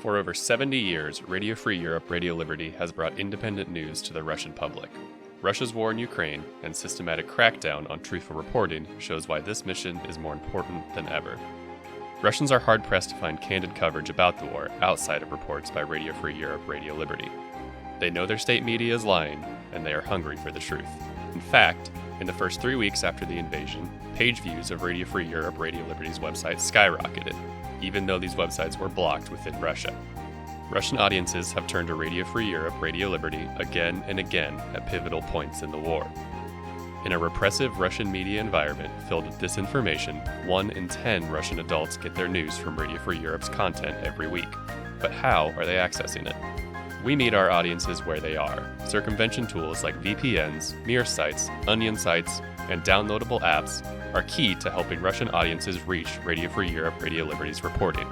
For over 70 years, Radio Free Europe, Radio Liberty has brought independent news to the Russian public. Russia's war in Ukraine and systematic crackdown on truthful reporting shows why this mission is more important than ever. Russians are hard-pressed to find candid coverage about the war outside of reports by Radio Free Europe, Radio Liberty. They know their state media is lying, and they are hungry for the truth. In fact, in the first 3 weeks after the invasion, page views of Radio Free Europe, Radio Liberty's website skyrocketed, even though these websites were blocked within Russia. Russian audiences have turned to Radio Free Europe, Radio Liberty again and again at pivotal points in the war. In a repressive Russian media environment filled with disinformation, 1 in 10 Russian adults get their news from Radio Free Europe's content every week. But how are they accessing it? We meet our audiences where they are. Circumvention tools like VPNs, mirror sites, onion sites, and downloadable apps are key to helping Russian audiences reach Radio Free Europe, Radio Liberty's reporting,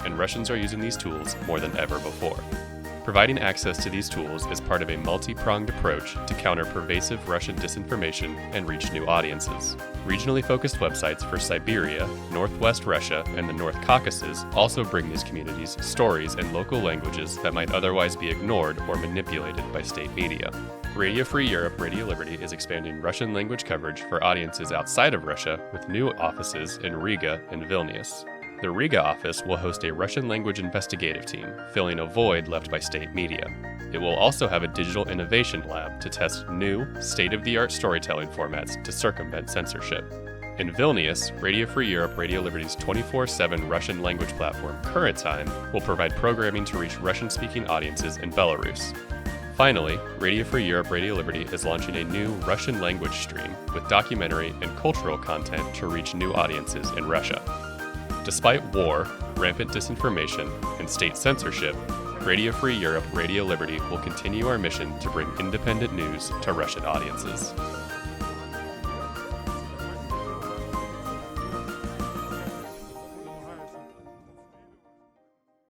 and Russians are using these tools more than ever before. Providing access to these tools is part of a multi-pronged approach to counter pervasive Russian disinformation and reach new audiences. Regionally focused websites for Siberia, Northwest Russia, and the North Caucasus also bring these communities stories in local languages that might otherwise be ignored or manipulated by state media. Radio Free Europe, Radio Liberty is expanding Russian language coverage for audiences outside of Russia with new offices in Riga and Vilnius. The Riga office will host a Russian language investigative team, filling a void left by state media. It will also have a digital innovation lab to test new, state-of-the-art storytelling formats to circumvent censorship. In Vilnius, Radio Free Europe, Radio Liberty's 24/7 Russian language platform, Current Time, will provide programming to reach Russian-speaking audiences in Belarus. Finally, Radio Free Europe, Radio Liberty is launching a new Russian language stream with documentary and cultural content to reach new audiences in Russia. Despite war, rampant disinformation, and state censorship, Radio Free Europe, Radio Liberty will continue our mission to bring independent news to Russian audiences.